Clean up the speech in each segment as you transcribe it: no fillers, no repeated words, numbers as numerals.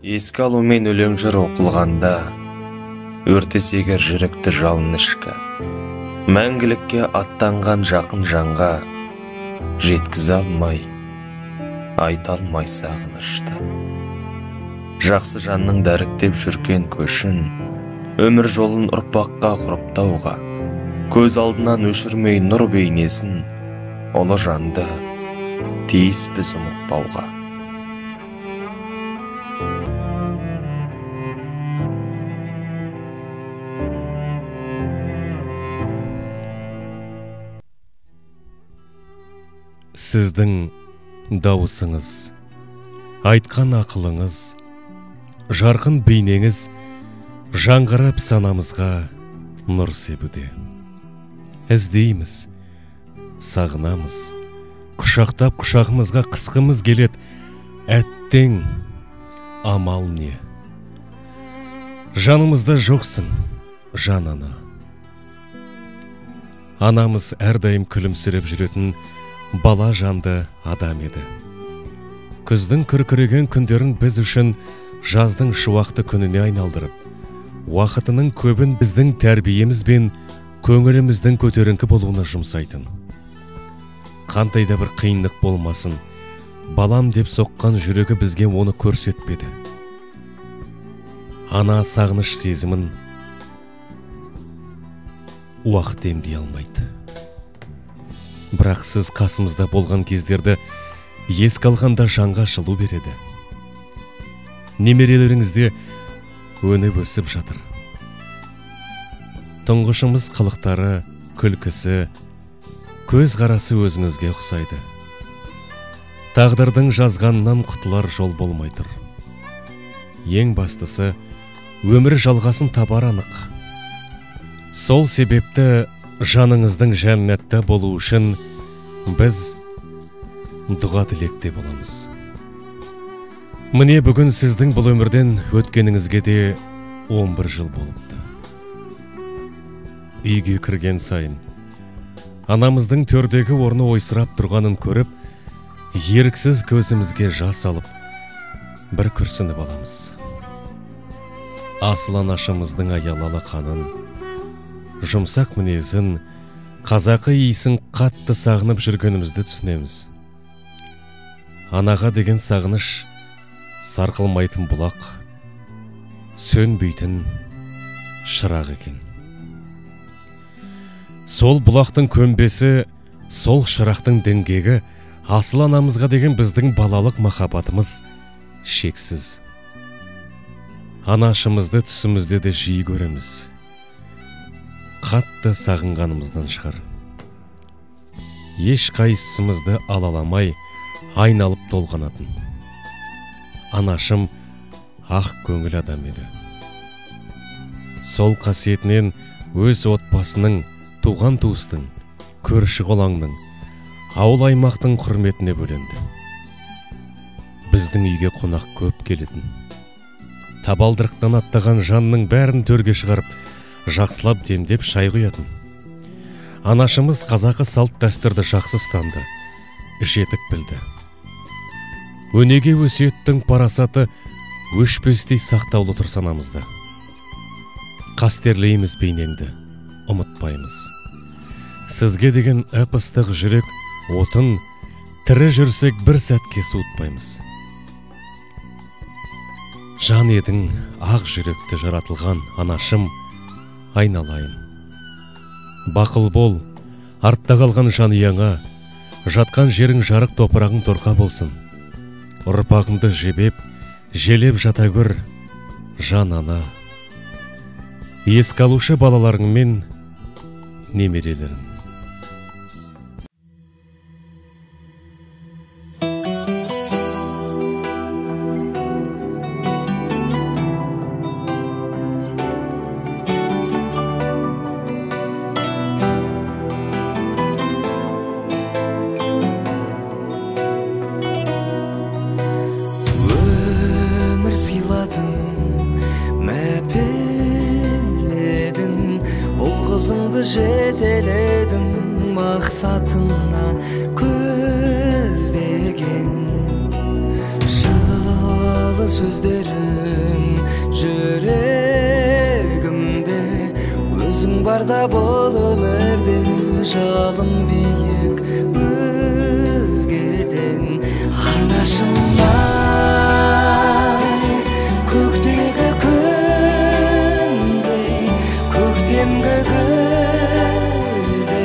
Еске алумен өлең жыр оқылғанда, өртесегер жүректі жалын ішкі, мәңгілікке аттанған жақын жанға, жеткізе алмай, айта алмай сағынышты. Жақсы жанның дәріктеп жүрген көшін, өмір жолын ұрпаққа құрыптауға, көз алдынан өшірмей нұр бейнесін, ұлы жанды тиіспіз ұмытпауға. Сіздің дауысыңыз, айтқан ақылыңыз, жарқын бейнеңіз жаңғырып санамызға нұр себуде. Іздейміз, сағынамыз, құшақтап құшағымызға қысқымыз келет, әттең амал не? Жанымызда жоқсың, жан ана. Анамыз әрдайым күлімсіреп жүретін бала жанды адам еді. Күздің күркіреген күндерін біз үшін жаздың шуақты күніне айналдырып, уақытының көбін біздің тәрбиеміз бен көңіліміздің көтеріңкі болуына жұмсайтын. Қандай да бір қиындық болмасын, балам деп соққан жүрегі бізге оны көрсетпеді. Ана сағыныш сезімін уақыт емдей алмайды. Бірақ сіз қасымызда болған кездерді еске алғанда жанға жылу береді. Немерелеріңізде өніп өсіп жатыр. Тұңғышымыз қылықтары, күлкісі, көз қарасы өзіңізге ұқсайды. Тағдырдың жазғанынан құтылар жол болмай тұр. Ең бастысы, өмір жалғасын табар анық. Сол себепті жаныңыздың жәннатта болу үшін біз дұға тілекте боламыз. Міне бүгін сіздің бұл өмірден өткеніңізге де 11 жыл болыпты. Үйге кірген сайын анамыздың төрдегі орны ойсырап тұрғанын көріп, еріксіз көзімізге жас алып, бір күрсініп аламыз. Асыл анашымыздың аялалы қанын, жұмсақ мінезін, қазақы иісін қатты сағынып жүргенімізді түсінеміз. Анаға деген сағыныш сарқылмайтын бұлақ, сөнбейтін шырақ екен. Сол бұлақтың көмбесі, сол шырақтың діңгегі, асыл анамызға деген біздің балалық махаббатымыз шексіз. Анашымызды түсімізде де жиі көреміз. Қатты сағынғанымыздан шығар. Еш қайсымызды алаламай айналып толғанатын. Анашым ақ көңіл адам еді. Сол қасиетінен өз отбасының, туған туыстың, көрші қолаңның, ауыл аймақтың құрметіне бөленді. Біздің үйге қонақ көп келетін. Табалдырықтан аттаған жанның бәрін төрге шығарып, жақсылап демдеп шай құятын. Анашымыз қазақы салт дәстүрді жақсы ұстанды, жетік білді. Өнеге өсиеттің парасаты өшпестей сақтаулы тұр санамызда. Қастерлейміз бейнеңді, ұмытпаймыз. Сізге деген ып-ыстық жүрек отын, тірі жүрсек бір сәтке суытпаймыз. Жан едің ақ жүректі жаратылған анашым, айналайын. Бақыл бол, артта қалған жанұяңа, жатқан жерің жарық, топырағың торқа болсын. Ұрпағыңды жебеп, желеп жата көр, жан ана. Еске алушы балаларың мен немерелерің. Қызыңды жетеледің мақсатына көздеген. Жыл сыйлы сөздерің жүрегімде. Өзің барда бұл өмірде жалым биік өзгеден. Анашымай көктегі күндей, көктемгі гүлдей,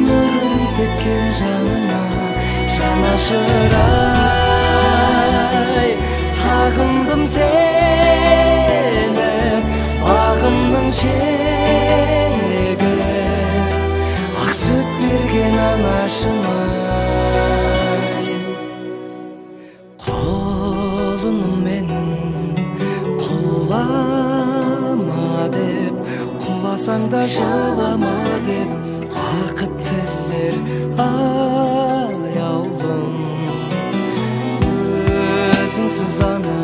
нұрын сепкен жанына жанашырай. Сағындым сені бағымның шегі, ақ сүт берген анашымай. Құлыным менің құлама деп, құласаң да жылама деп, бақыт тілер аяулым. Өзіңсіз ана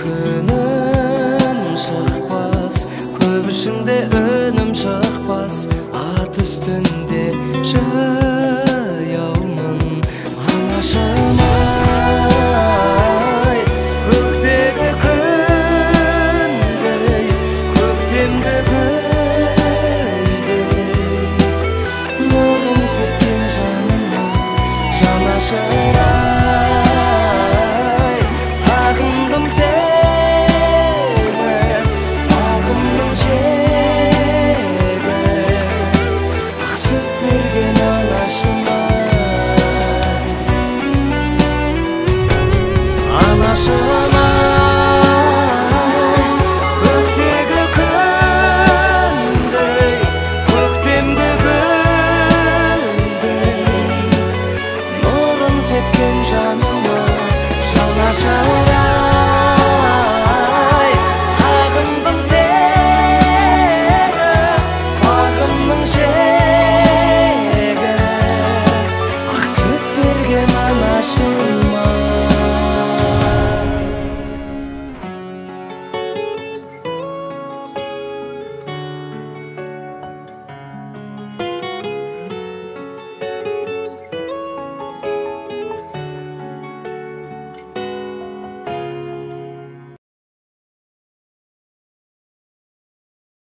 күнім шықпас, көп ішінде өнім шықпас, ат үстінде жаяумын. Анашымай көктегі күндей, көктемгі гүлдей, нұрын сепкен жаныма жанашырай. Сағындым сені бағымның шегі, ақ сүт берген анашымай. Анашымай көктегі күндей, көктемгі гүлдей, нұрын сепкен жаныма жанашырай.